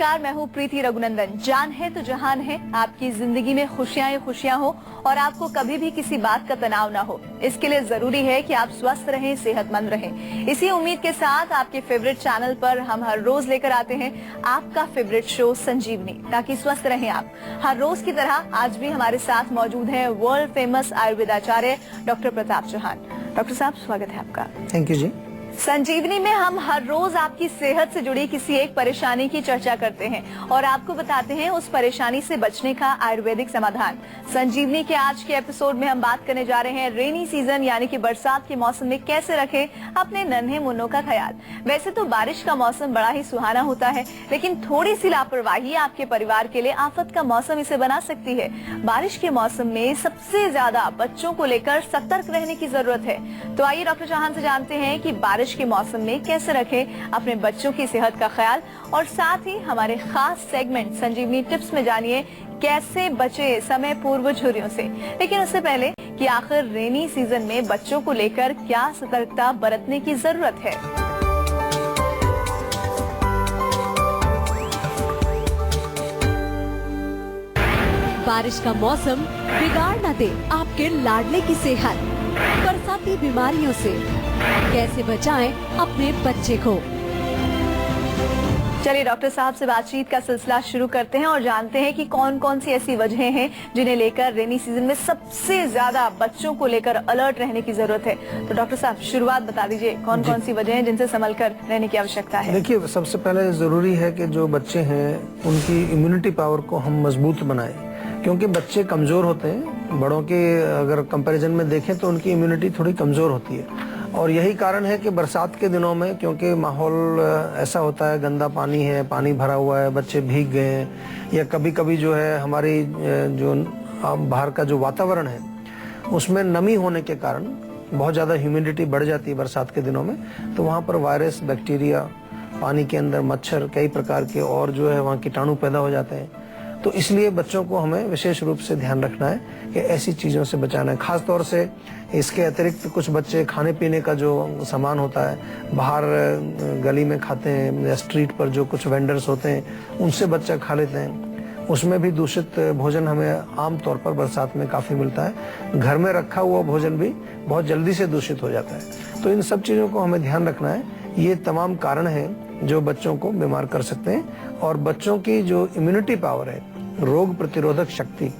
नमस्कार, मैं हूँ प्रीति रघुनंदन। जान है तो जहान है। आपकी जिंदगी में खुशियाँ ही खुशियाँ हो और आपको कभी भी किसी बात का तनाव ना हो। इसके लिए जरूरी है कि आप स्वस्थ रहें, सेहतमंद रहें। इसी उम्मीद के साथ आपके फेवरेट चैनल पर हम हर रोज लेकर आते हैं आपका फेवरेट शो संजीवनी, ताकि स्वस्थ रहें आप। हर रोज की तरह आज भी हमारे साथ मौजूद है वर्ल्ड फेमस आयुर्वेदाचार्य डॉक्टर प्रताप चौहान। डॉक्टर साहब, स्वागत है आपका। थैंक यू जी। संजीवनी में हम हर रोज आपकी सेहत से जुड़ी किसी एक परेशानी की चर्चा करते हैं और आपको बताते हैं उस परेशानी से बचने का आयुर्वेदिक समाधान। संजीवनी के आज के एपिसोड में हम बात करने जा रहे हैं रेनी सीजन यानी कि बरसात के मौसम में कैसे रखें अपने नन्हे मुन्नों का ख्याल। वैसे तो बारिश का मौसम बड़ा ही सुहाना होता है, लेकिन थोड़ी सी लापरवाही आपके परिवार के लिए आफत का मौसम इसे बना सकती है। बारिश के मौसम में सबसे ज्यादा बच्चों को लेकर सतर्क रहने की जरूरत है। तो आइए डॉक्टर चौहान से जानते हैं कि बारिश के मौसम में कैसे रखें अपने बच्चों की सेहत का ख्याल, और साथ ही हमारे खास सेगमेंट संजीवनी टिप्स में जानिए कैसे बचे समय पूर्व झुर्रियों से। लेकिन उससे पहले कि आखिर रेनी सीजन में बच्चों को लेकर क्या सतर्कता बरतने की जरूरत है। बारिश का मौसम बिगाड़ न दे आपके लाडले की सेहत। बरसाती बीमारियों से कैसे बचाएं अपने बच्चे को। चलिए डॉक्टर साहब से बातचीत का सिलसिला शुरू करते हैं और जानते हैं कि कौन कौन सी ऐसी वजहें हैं जिन्हें लेकर रेनी सीजन में सबसे ज्यादा बच्चों को लेकर अलर्ट रहने की जरूरत है। तो डॉक्टर साहब, शुरुआत बता दीजिए, कौन कौन सी वजह हैं जिनसे संभल कर रहने की आवश्यकता है। देखिए, सबसे पहले जरूरी है कि जो बच्चे हैं उनकी इम्यूनिटी पावर को हम मजबूत बनाएं, क्योंकि बच्चे कमजोर होते हैं। बड़ों के अगर कंपैरिजन में देखें तो उनकी इम्यूनिटी थोड़ी कमजोर होती है, और यही कारण है कि बरसात के दिनों में, क्योंकि माहौल ऐसा होता है, गंदा पानी है, पानी भरा हुआ है, बच्चे भीग गए हैं, या कभी कभी जो है हमारी जो बाहर का जो वातावरण है उसमें नमी होने के कारण बहुत ज़्यादा ह्यूमिडिटी बढ़ जाती है बरसात के दिनों में, तो वहाँ पर वायरस, बैक्टीरिया, पानी के अंदर मच्छर, कई प्रकार के और जो है वहाँ कीटाणु पैदा हो जाते हैं। तो इसलिए बच्चों को हमें विशेष रूप से ध्यान रखना है कि ऐसी चीज़ों से बचाना है। खास तौर से इसके अतिरिक्त कुछ बच्चे खाने पीने का जो सामान होता है बाहर गली में खाते हैं, या स्ट्रीट पर जो कुछ वेंडर्स होते हैं उनसे बच्चा खा लेते हैं। उसमें भी दूषित भोजन हमें आम तौर पर बरसात में काफ़ी मिलता है। घर में रखा हुआ भोजन भी बहुत जल्दी से दूषित हो जाता है। तो इन सब चीज़ों को हमें ध्यान रखना है। ये तमाम कारण हैं जो बच्चों को बीमार कर सकते हैं, और बच्चों की जो इम्यूनिटी पावर है, रोग प्रतिरोधक शक्ति,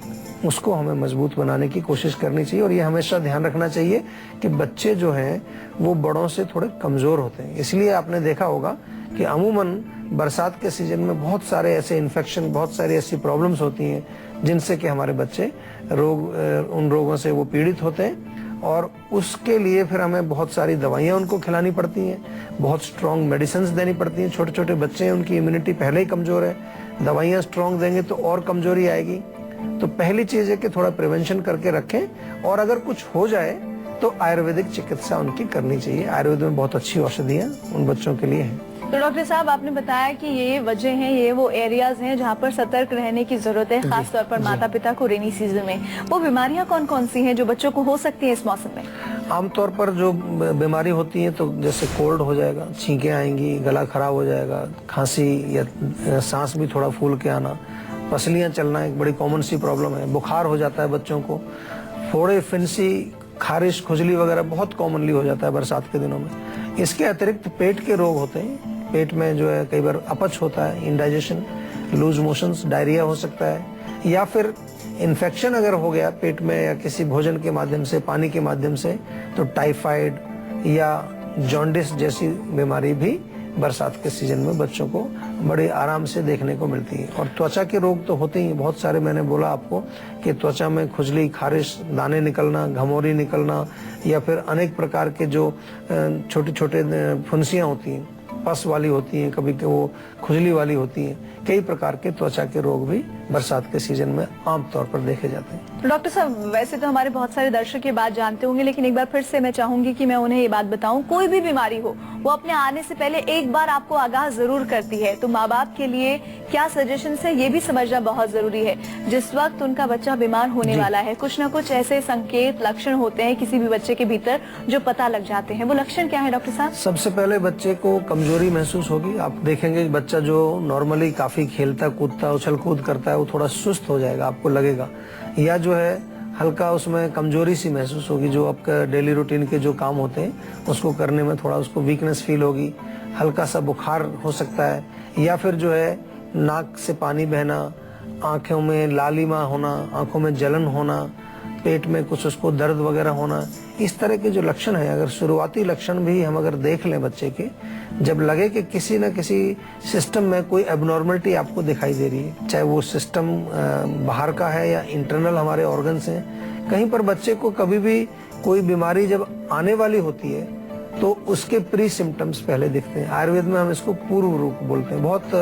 उसको हमें मजबूत बनाने की कोशिश करनी चाहिए। और ये हमेशा ध्यान रखना चाहिए कि बच्चे जो हैं वो बड़ों से थोड़े कमजोर होते हैं। इसलिए आपने देखा होगा कि अमूमन बरसात के सीजन में बहुत सारे ऐसे इन्फेक्शन, बहुत सारी ऐसी प्रॉब्लम्स होती हैं जिनसे कि हमारे बच्चे उन रोगों से वो पीड़ित होते हैं, और उसके लिए फिर हमें बहुत सारी दवाइयाँ उनको खिलानी पड़ती हैं, बहुत स्ट्रॉन्ग मेडिसिन देनी पड़ती हैं। छोटे छोटे बच्चे हैं, उनकी इम्यूनिटी पहले ही कमजोर है, दवाइयाँ स्ट्रॉन्ग देंगे तो और कमजोरी आएगी। तो पहली चीज है कि थोड़ा प्रिवेंशन करके रखें, और अगर कुछ हो जाए तो आयुर्वेदिक चिकित्सा उनकी करनी चाहिए। आयुर्वेद में बहुत अच्छी औषधियाँ उन बच्चों के लिए हैं। तो डॉक्टर साहब, आपने बताया कि ये वजह हैं, ये वो एरियाज हैं जहाँ पर सतर्क रहने की जरूरत है, खास तौर पर माता पिता को रेनी सीजन में। वो बीमारियाँ कौन कौन सी हैं जो बच्चों को हो सकती हैं इस मौसम में? आमतौर पर जो बीमारी होती है, तो जैसे कोल्ड हो जाएगा, छींकें आएंगी, गला खराब हो जाएगा, खांसी या सांस भी थोड़ा फूल के आना, पसलियाँ चलना एक बड़ी कॉमन सी प्रॉब्लम है, बुखार हो जाता है बच्चों को, फोड़े, फिंसी, खारिश, खुजली वगैरह बहुत कॉमनली हो जाता है बरसात के दिनों में। इसके अतिरिक्त पेट के रोग होते हैं। पेट में जो है कई बार अपच होता है, इंडाइजेशन, लूज मोशंस, डायरिया हो सकता है, या फिर इन्फेक्शन अगर हो गया पेट में या किसी भोजन के माध्यम से, पानी के माध्यम से, तो टाइफाइड या जॉन्डिस जैसी बीमारी भी बरसात के सीजन में बच्चों को बड़े आराम से देखने को मिलती है। और त्वचा के रोग तो होते ही बहुत सारे, मैंने बोला आपको कि त्वचा में खुजली, खारिश, दाने निकलना, घमौरी निकलना, या फिर अनेक प्रकार के जो छोटे छोटे फुंसियाँ होती हैं, पस वाली होती हैं, कभी वो खुजली वाली होती हैं, कई प्रकार के त्वचा के रोग भी बरसात के सीजन में आमतौर पर देखे जाते हैं। तो डॉक्टर साहब, वैसे तो हमारे बहुत सारे दर्शक ये बात जानते होंगे, लेकिन एक बार फिर से मैं चाहूंगी कि मैं उन्हें ये बात बताऊं, कोई भी बीमारी हो वो अपने आने से पहले एक बार आपको आगाह जरूर करती है। तो माँ बाप के लिए क्या सजेशन है ये भी समझना बहुत जरूरी है। जिस वक्त उनका बच्चा बीमार होने वाला है, कुछ न कुछ ऐसे संकेत लक्षण होते हैं किसी भी बच्चे के भीतर जो पता लग जाते हैं। वो लक्षण क्या है डॉक्टर साहब? सबसे पहले बच्चे को कमजोरी महसूस होगी। आप देखेंगे कि बच्चा जो नॉर्मली काफी खेलता कूदता उछल कूद करता है वो थोड़ा सुस्त हो जाएगा, आपको लगेगा, या जो है हल्का उसमें कमजोरी सी महसूस होगी। जो आपका डेली रूटीन के जो काम होते हैं उसको करने में थोड़ा उसको वीकनेस फील होगी, हल्का सा बुखार हो सकता है, या फिर जो है नाक से पानी बहना, आंखों में लालिमा होना, आंखों में जलन होना, पेट में कुछ उसको दर्द वगैरह होना। इस तरह के जो लक्षण है, अगर शुरुआती लक्षण भी हम अगर देख लें बच्चे के, जब लगे कि किसी न किसी सिस्टम में कोई एबनॉर्मलिटी आपको दिखाई दे रही है, चाहे वो सिस्टम बाहर का है या इंटरनल हमारे ऑर्गन्स हैं, कहीं पर बच्चे को कभी भी कोई बीमारी जब आने वाली होती है तो उसके प्री सिम्टम्स पहले दिखते हैं। आयुर्वेद में हम इसको पूर्व रूप बोलते हैं। बहुत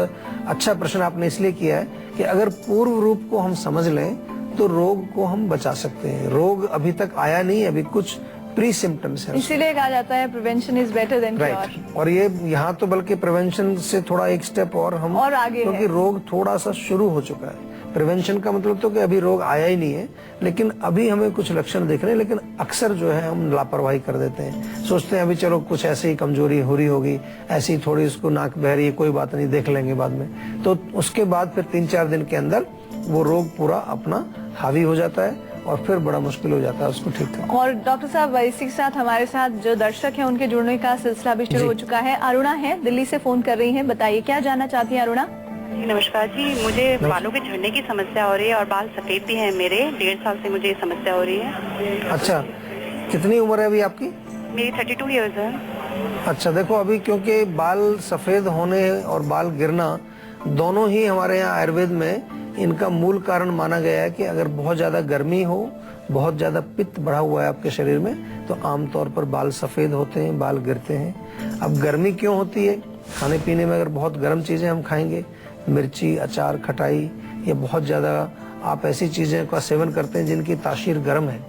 अच्छा प्रश्न आपने इसलिए किया है कि अगर पूर्व रूप को हम समझ लें तो रोग को हम बचा सकते हैं। रोग अभी तक आया नहीं, अभी कुछ प्री सिम्टम्स है। इसीलिए कहा जाता है prevention is better than cure. और ये यहाँ तो बल्कि प्रिवेंशन से थोड़ा एक स्टेप और हम और आगे, क्योंकि रोग थोड़ा सा शुरू हो चुका है। प्रिवेंशन का मतलब तो कि अभी रोग आया ही नहीं है, लेकिन अभी हमें कुछ लक्षण दिख रहे हैं, लेकिन अक्सर जो है हम लापरवाही कर देते हैं, सोचते हैं अभी चलो कुछ ऐसे ही कमजोरी हो रही होगी, ऐसी थोड़ी उसको नाक बह रही है, कोई बात नहीं, देख लेंगे बाद में। तो उसके बाद फिर 3-4 दिन के अंदर वो रोग पूरा अपना हावी हो जाता है और फिर बड़ा मुश्किल हो जाता है उसको ठीक करना। और डॉक्टर साहब, इसी के साथ हमारे साथ जो दर्शक हैं उनके जुड़ने का सिलसिला भी शुरू हो चुका है। अरुणा है, दिल्ली से फोन कर रही हैं, बताइए क्या जानना चाहती हैं अरुणा? जी नमस्कार जी, मुझे बालों के झड़ने की समस्या हो रही है और बाल सफेद भी हैं मेरे। 1.5 साल से मुझे ये समस्या हो रही है। अच्छा, कितनी उम्र है अभी आपकी? मेरी 32 ईयर्स है। अच्छा, देखो अभी क्योंकि बाल सफेद होने और बाल गिरना दोनों ही हमारे यहाँ आयुर्वेद में इनका मूल कारण माना गया है कि अगर बहुत ज्यादा गर्मी हो, बहुत ज्यादा पित्त बढ़ा हुआ है आपके शरीर में, तो आमतौर पर बाल सफेद होते हैं, बाल गिरते हैं। अब गर्मी क्यों होती है? खाने पीने में अगर बहुत गर्म चीजें हम खाएंगे, मिर्ची, अचार, खटाई, या बहुत ज्यादा आप ऐसी चीजें का सेवन करते हैं जिनकी तासीर गर्म है,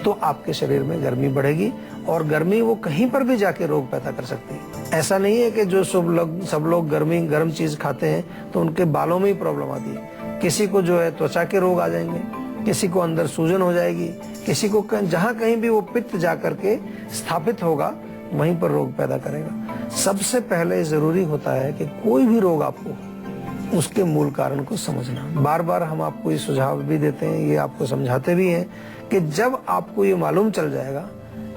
तो आपके शरीर में गर्मी बढ़ेगी और गर्मी वो कहीं पर भी जाके रोग पैदा कर सकती है। ऐसा नहीं है कि जो सब लोग गर्म चीज खाते हैं तो उनके बालों में ही प्रॉब्लम आती है। किसी को जो है त्वचा के रोग आ जाएंगे, किसी को अंदर सूजन हो जाएगी, किसी को जहां कहीं भी वो पित्त जा करके स्थापित होगा वहीं पर रोग पैदा करेगा। सबसे पहले जरूरी होता है कि कोई भी रोग आपको, उसके मूल कारण को समझना। बार बार हम आपको ये सुझाव भी देते हैं, ये आपको समझाते भी हैं कि जब आपको ये मालूम चल जाएगा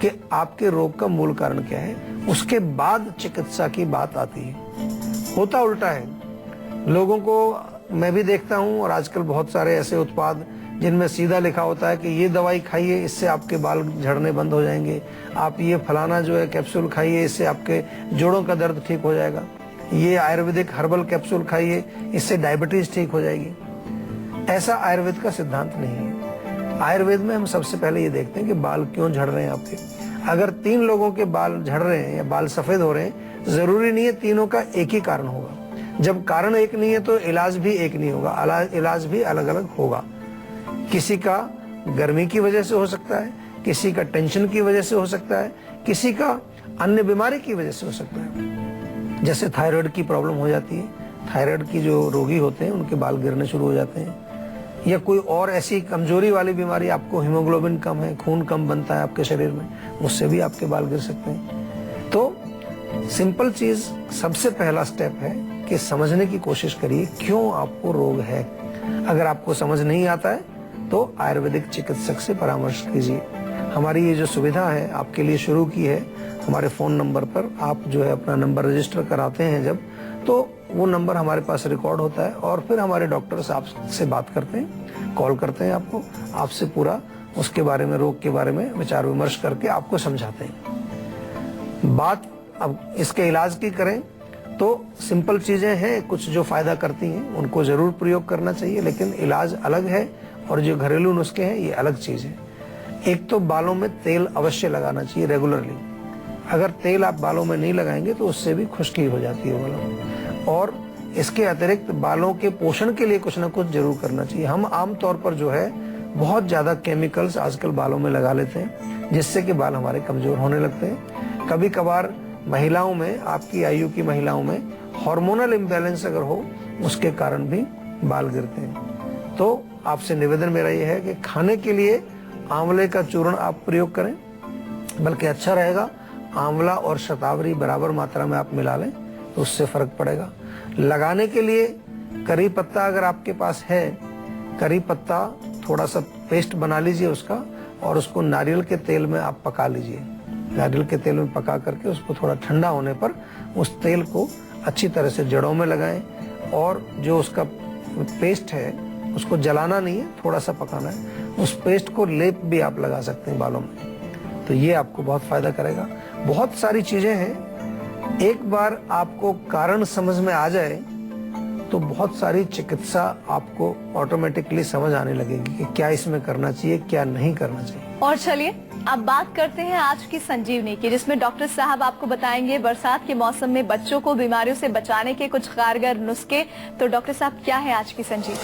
कि आपके रोग का मूल कारण क्या है, उसके बाद चिकित्सा की बात आती है। होता उल्टा है। लोगों को मैं भी देखता हूं, और आजकल बहुत सारे ऐसे उत्पाद जिनमें सीधा लिखा होता है कि ये दवाई खाइए, इससे आपके बाल झड़ने बंद हो जाएंगे, आप ये फलाना जो है कैप्सूल खाइए, इससे आपके जोड़ों का दर्द ठीक हो जाएगा, ये आयुर्वेदिक हर्बल कैप्सूल खाइए, इससे डायबिटीज ठीक हो जाएगी। ऐसा आयुर्वेद का सिद्धांत नहीं है। आयुर्वेद में हम सबसे पहले ये देखते हैं कि बाल क्यों झड़ रहे हैं आपके। अगर 3 लोगों के बाल झड़ रहे हैं या बाल सफेद हो रहे हैं, जरूरी नहीं है तीनों का एक ही कारण होगा। जब कारण एक नहीं है तो इलाज भी एक नहीं होगा, इलाज भी अलग अलग होगा। किसी का गर्मी की वजह से हो सकता है, किसी का टेंशन की वजह से हो सकता है, किसी का अन्य बीमारी की वजह से हो सकता है। जैसे थायराइड की प्रॉब्लम हो जाती है, थायराइड की जो रोगी होते हैं उनके बाल गिरने शुरू हो जाते हैं, या कोई और ऐसी कमजोरी वाली बीमारी, आपको हीमोग्लोबिन कम है, खून कम बनता है आपके शरीर में, उससे भी आपके बाल गिर सकते हैं। तो सिंपल चीज, सबसे पहला स्टेप है कि समझने की कोशिश करिए क्यों आपको रोग है। अगर आपको समझ नहीं आता है तो आयुर्वेदिक चिकित्सक से परामर्श कीजिए। हमारी ये जो सुविधा है आपके लिए शुरू की है, हमारे फोन नंबर पर आप जो है अपना नंबर रजिस्टर कराते हैं जब, तो वो नंबर हमारे पास रिकॉर्ड होता है और फिर हमारे डॉक्टर्स आपसे बात करते हैं, कॉल करते हैं आपको, आपसे पूरा उसके बारे में, रोग के बारे में विचार विमर्श करके आपको समझाते हैं। बात अब इसके इलाज की करें तो सिंपल चीजें हैं, कुछ जो फायदा करती हैं उनको जरूर प्रयोग करना चाहिए, लेकिन इलाज अलग है और जो घरेलू नुस्खे हैं ये अलग चीज है। एक तो बालों में तेल अवश्य लगाना चाहिए रेगुलरली। अगर तेल आप बालों में नहीं लगाएंगे तो उससे भी खुश्की हो जाती है बालों। और इसके अतिरिक्त बालों के पोषण के लिए कुछ ना कुछ जरूर करना चाहिए। हम आमतौर पर जो है बहुत ज्यादा केमिकल्स आजकल बालों में लगा लेते हैं, जिससे कि बाल हमारे कमजोर होने लगते हैं। कभी कभार महिलाओं में, आपकी आयु की महिलाओं में हार्मोनल इम्बैलेंस अगर हो, उसके कारण भी बाल गिरते हैं। तो आपसे निवेदन मेरा ये है कि खाने के लिए आंवले का चूर्ण आप प्रयोग करें, बल्कि अच्छा रहेगा आंवला और शतावरी बराबर मात्रा में आप मिला लें, तो उससे फर्क पड़ेगा। लगाने के लिए करी पत्ता अगर आपके पास है, करी पत्ता थोड़ा सा पेस्ट बना लीजिए उसका, और उसको नारियल के तेल में आप पका लीजिए। नारियल के तेल में पका करके उसको थोड़ा ठंडा होने पर उस तेल को अच्छी तरह से जड़ों में लगाएं, और जो उसका पेस्ट है उसको जलाना नहीं है, थोड़ा सा पकाना है। उस पेस्ट को लेप भी आप लगा सकते हैं बालों में, तो ये आपको बहुत फायदा करेगा। बहुत सारी चीजें हैं, एक बार आपको कारण समझ में आ जाए तो बहुत सारी चिकित्सा आपको ऑटोमेटिकली समझ आने लगेगी कि क्या इसमें करना चाहिए, क्या नहीं करना चाहिए। और चलिए अब बात करते हैं आज की संजीवनी की, जिसमें डॉक्टर साहब आपको बताएंगे बरसात के मौसम में बच्चों को बीमारियों से बचाने के कुछ कारगर नुस्खे। तो डॉक्टर साहब क्या है आज की संजीवनी?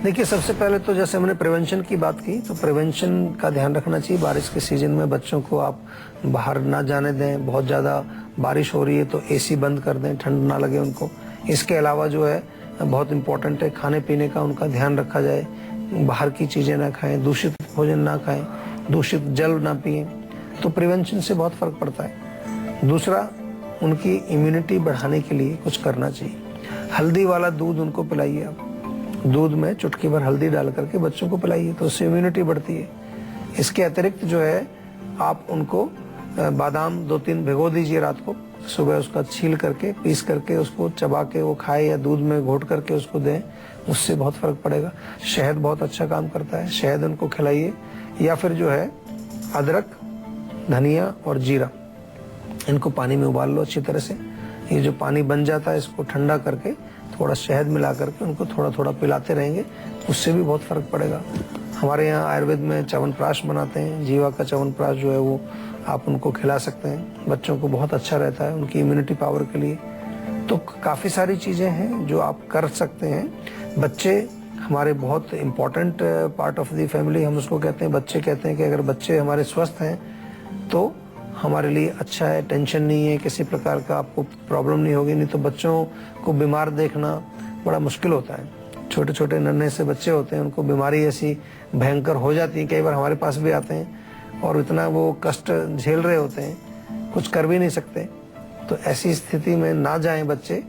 देखिए, सबसे पहले तो जैसे हमने प्रिवेंशन की बात की, तो प्रिवेंशन का ध्यान रखना चाहिए। बारिश के सीजन में बच्चों को आप बाहर ना जाने दें। बहुत ज्यादा बारिश हो रही है तो एसी बंद कर दें, ठंड ना लगे उनको। इसके अलावा जो है बहुत इम्पोर्टेंट है, खाने पीने का उनका ध्यान रखा जाए। बाहर की चीजें ना खाएं, दूषित भोजन ना खाएं, दूषित जल ना पिएं, तो प्रिवेंशन से बहुत फर्क पड़ता है। दूसरा, उनकी इम्यूनिटी बढ़ाने के लिए कुछ करना चाहिए। हल्दी वाला दूध उनको पिलाइए आप, दूध में चुटकी भर हल्दी डाल करके बच्चों को पिलाइए, तो उससे इम्यूनिटी बढ़ती है। इसके अतिरिक्त जो है आप उनको बादाम 2-3 भिगो दीजिए रात को, सुबह उसका छील करके पीस करके उसको चबा के वो खाए, या दूध में घोट करके उसको दें, उससे बहुत फर्क पड़ेगा। शहद बहुत अच्छा काम करता है, शहद उनको खिलाइए। या फिर जो है अदरक, धनिया और जीरा, इनको पानी में उबाल लो अच्छी तरह से। ये जो पानी बन जाता है इसको ठंडा करके थोड़ा शहद मिला करके उनको थोड़ा थोड़ा पिलाते रहेंगे, उससे भी बहुत फर्क पड़ेगा। हमारे यहाँ आयुर्वेद में च्यवनप्राश बनाते हैं, जीवा का च्यवनप्राश जो है वो आप उनको खिला सकते हैं, बच्चों को बहुत अच्छा रहता है उनकी इम्यूनिटी पावर के लिए। तो काफ़ी सारी चीज़ें हैं जो आप कर सकते हैं। बच्चे हमारे बहुत important part of the family, हम उसको कहते हैं। बच्चे कहते हैं कि अगर बच्चे हमारे स्वस्थ हैं तो हमारे लिए अच्छा है, टेंशन नहीं है, किसी प्रकार का आपको प्रॉब्लम नहीं होगी। नहीं तो बच्चों को बीमार देखना बड़ा मुश्किल होता है। छोटे छोटे नन्हे से बच्चे होते हैं, उनको बीमारी ऐसी भयंकर हो जाती है, कई बार हमारे पास भी आते हैं और इतना वो कष्ट झेल रहे होते हैं, कुछ कर भी नहीं सकते। तो ऐसी स्थिति में ना जाएं बच्चे,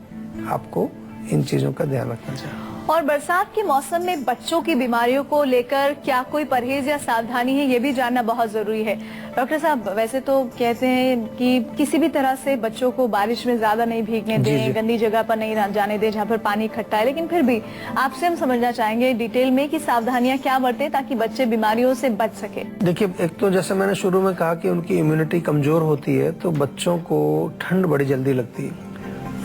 आपको इन चीजों का ध्यान रखना चाहिए। और बरसात के मौसम में बच्चों की बीमारियों को लेकर क्या कोई परहेज या सावधानी है, ये भी जानना बहुत जरूरी है। डॉक्टर साहब, वैसे तो कहते हैं कि किसी भी तरह से बच्चों को बारिश में ज्यादा नहीं भीगने दें, गंदी जगह पर नहीं जाने दें जहाँ पर पानी इकट्ठा है, लेकिन फिर भी आपसे हम समझना चाहेंगे डिटेल में कि सावधानियां क्या बरतें ताकि बच्चे बीमारियों से बच सके। देखिए, एक तो जैसे मैंने शुरू में कहा कि उनकी इम्यूनिटी कमजोर होती है, तो बच्चों को ठंड बड़ी जल्दी लगती है।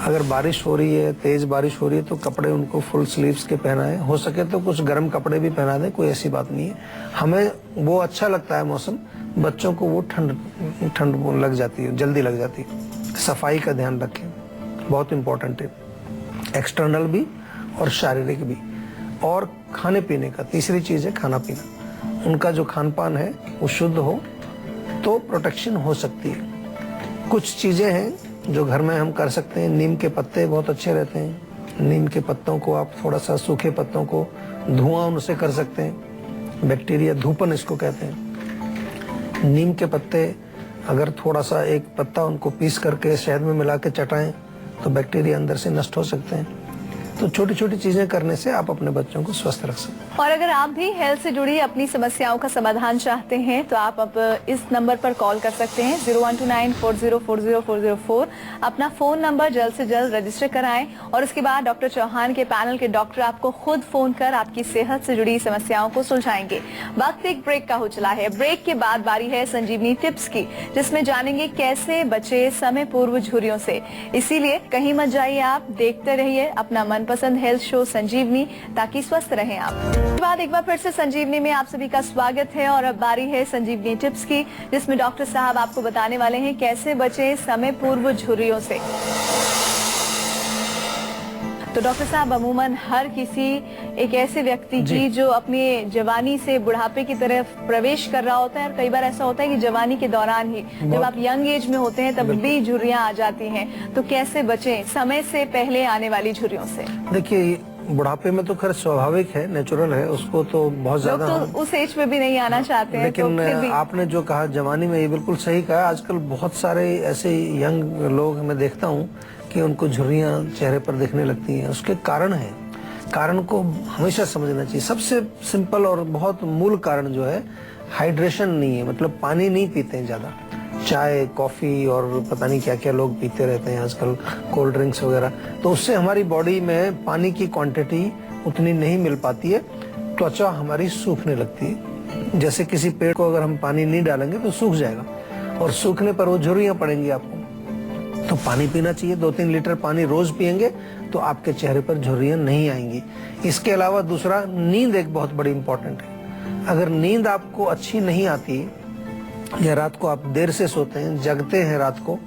अगर बारिश हो रही है, तेज बारिश हो रही है, तो कपड़े उनको फुल स्लीव्स के पहनाएं, हो सके तो कुछ गर्म कपड़े भी पहना दें, कोई ऐसी बात नहीं है। हमें वो अच्छा लगता है मौसम, बच्चों को वो ठंड लग जाती है, जल्दी लग जाती है। सफाई का ध्यान रखें, बहुत इम्पोर्टेंट है, एक्सटर्नल भी और शारीरिक भी। और खाने पीने का, तीसरी चीज है खाना पीना। उनका जो खान पान है वो शुद्ध हो तो प्रोटेक्शन हो सकती है। कुछ चीजें हैं जो घर में हम कर सकते हैं। नीम के पत्ते बहुत अच्छे रहते हैं, नीम के पत्तों को आप थोड़ा सा, सूखे पत्तों को धुआं उनसे कर सकते हैं। बैक्टीरिया, धूपन इसको कहते हैं। नीम के पत्ते अगर थोड़ा सा एक पत्ता उनको पीस करके शहद में मिला के चटाएं तो बैक्टीरिया अंदर से नष्ट हो सकते हैं। तो छोटी छोटी चीजें करने से आप अपने बच्चों को स्वस्थ रख सकते हैं। और अगर आप भी हेल्थ से जुड़ी अपनी समस्याओं का समाधान चाहते हैं तो आप अब इस नंबर पर कॉल कर सकते हैं 012940404004। अपना फोन नंबर जल्द से जल्द रजिस्टर कराएं और उसके बाद डॉक्टर चौहान के पैनल के डॉक्टर आपको खुद फोन कर आपकी सेहत से जुड़ी समस्याओं को सुलझाएंगे। वक्त एक ब्रेक का हो चला है। ब्रेक के बाद बारी है संजीवनी टिप्स की, जिसमें जानेंगे कैसे बचे समय पूर्व झुर्रियों से। इसीलिए कहीं मत जाइए, आप देखते रहिए अपना मनपसंद हेल्थ शो संजीवनी, ताकि स्वस्थ रहें आप। बाद एक बार फिर से संजीवनी में आप सभी का स्वागत है और अब बारी है संजीवनी टिप्स की, जिसमें डॉक्टर साहब आपको बताने वाले हैं कैसे बचे समय पूर्व झुर्रियों से। तो डॉक्टर साहब, अमूमन हर किसी एक ऐसे व्यक्ति की जो अपनी जवानी से बुढ़ापे की तरफ प्रवेश कर रहा होता है, और कई बार ऐसा होता है कि जवानी के दौरान ही जब आप यंग एज में होते हैं तब भी झुर्रियां आ जाती हैं, तो कैसे बचें समय से पहले आने वाली झुर्रियों से? देखिए, बुढ़ापे में तो खैर स्वाभाविक है, नेचुरल है, उसको तो बहुत ज्यादा लोग तो उस एज पे भी नहीं आना चाहते हैं, लेकिन तो फिर भी आपने जो कहा जवानी में, ये बिल्कुल सही कहा। आजकल बहुत सारे ऐसे यंग लोग मैं देखता हूँ कि उनको झुर्रियां चेहरे पर दिखने लगती हैं। उसके कारण है, कारण को हमेशा समझना चाहिए। सबसे सिंपल और बहुत मूल कारण जो है, हाइड्रेशन नहीं है, मतलब पानी नहीं पीते हैं ज्यादा। चाय, कॉफी और पता नहीं क्या क्या लोग पीते रहते हैं आजकल, कोल्ड ड्रिंक्स वगैरह, तो उससे हमारी बॉडी में पानी की क्वांटिटी उतनी नहीं मिल पाती है, त्वचा हमारी सूखने लगती है। जैसे किसी पेड़ को अगर हम पानी नहीं डालेंगे तो सूख जाएगा, और सूखने पर वो झुर्रियां पड़ेंगी आपको। तो पानी पीना चाहिए, 2-3 लीटर पानी रोज पियेंगे तो आपके चेहरे पर झुर्रियां नहीं आएंगी। इसके अलावा दूसरा, नींद एक बहुत बड़ी इंपॉर्टेंट है। अगर नींद आपको अच्छी नहीं आती, या रात को आप देर से सोते हैं, जगते हैं रात को,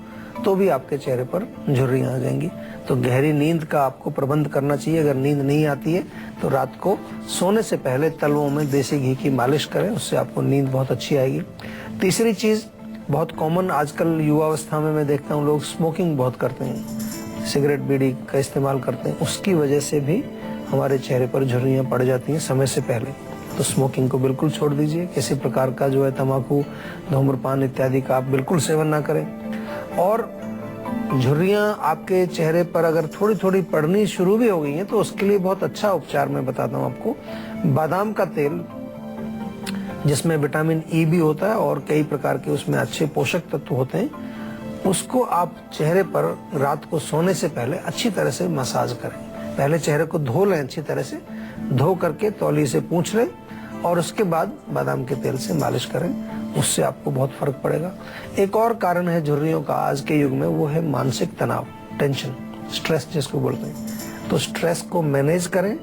तो भी आपके चेहरे पर झुर्रियां आ जाएंगी। तो गहरी नींद का आपको प्रबंध करना चाहिए। अगर नींद नहीं आती है तो रात को सोने से पहले तलवों में देसी घी की मालिश करें, उससे आपको नींद बहुत अच्छी आएगी। तीसरी चीज, बहुत कॉमन आजकल युवावस्था में मैं देखता हूँ, लोग स्मोकिंग बहुत करते हैं, सिगरेट बीड़ी का इस्तेमाल करते हैं, उसकी वजह से भी हमारे चेहरे पर झुर्रियां पड़ जाती हैं समय से पहले। तो स्मोकिंग को बिल्कुल छोड़ दीजिए। किसी प्रकार का जो है तंबाकू, धूम्रपान इत्यादि का आप बिल्कुल सेवन ना करें। और झुर्रियां आपके चेहरे पर अगर थोड़ी थोड़ी पड़नी शुरू भी हो गई हैं, तो उसके लिए बहुत अच्छा उपचार मैं बताता हूँ आपको। बादाम का तेल, जिसमें विटामिन ई भी होता है और कई प्रकार के उसमें अच्छे पोषक तत्व होते हैं, उसको आप चेहरे पर रात को सोने से पहले अच्छी तरह से मसाज करें। पहले चेहरे को धो लें अच्छी तरह से, धो करके तौली से पोंछ लें, और उसके बाद बादाम के तेल से मालिश करें, उससे आपको बहुत फर्क पड़ेगा। एक और कारण है झुर्रियों का आज के युग में, वो है मानसिक तनाव, टेंशन, स्ट्रेस जिसको बोलते हैं। तो स्ट्रेस को मैनेज करें,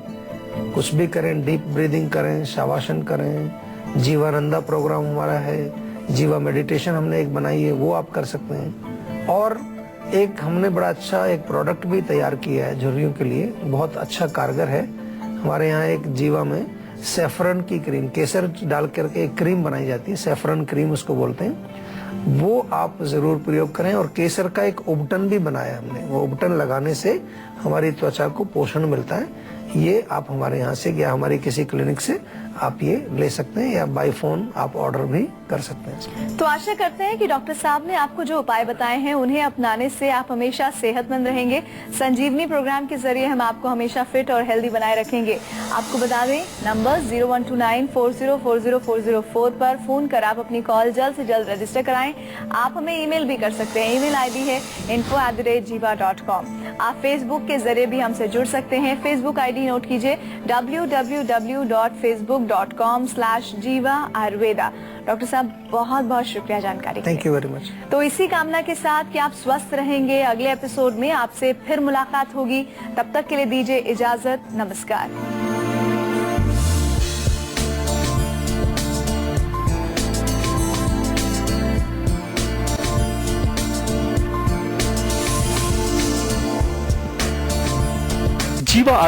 कुछ भी करें, डीप ब्रीदिंग करें, शवासन करें, जीवानंदा प्रोग्राम हमारा है, जीवा मेडिटेशन हमने एक बनाई है, वो आप कर सकते हैं। और एक हमने बड़ा अच्छा एक प्रोडक्ट भी तैयार किया है झुर्रियों के लिए, बहुत अच्छा कारगर है। हमारे यहाँ एक जीवा में सैफरन की क्रीम, केसर डाल करके एक क्रीम बनाई जाती है, सैफरन क्रीम उसको बोलते हैं, वो आप जरूर प्रयोग करें। और केसर का एक उबटन भी बनाया हमने, वो उबटन लगाने से हमारी त्वचा को पोषण मिलता है। ये आप हमारे यहाँ से या हमारी किसी क्लिनिक से आप ये ले सकते हैं, या बाय फोन आप ऑर्डर भी कर सकते हैं। तो आशा करते हैं कि डॉक्टर साहब ने आपको जो उपाय बताए हैं उन्हें अपनाने से आप हमेशा सेहतमंद रहेंगे। संजीवनी प्रोग्राम के जरिए हम आपको हमेशा फिट और हेल्दी बनाए रखेंगे। आपको बता दें, नंबर 0129404040 पर फोन कर आप अपनी कॉल जल्द से जल्द रजिस्टर कराएं। आप हमें ईमेल भी कर सकते हैं, ईमेल आईडी है info@jiva.com। आप फेसबुक के जरिए भी हमसे जुड़ सकते हैं। फेसबुक आईडी नोट कीजिए, www.facebook.com/jiva ayurveda। डॉक्टर साहब, बहुत बहुत शुक्रिया जानकारी के लिए। Thank you very much. तो इसी कामना के साथ कि आप स्वस्थ रहेंगे, अगले एपिसोड में आपसे फिर मुलाकात होगी। तब तक के लिए दीजिए इजाजत, नमस्कार।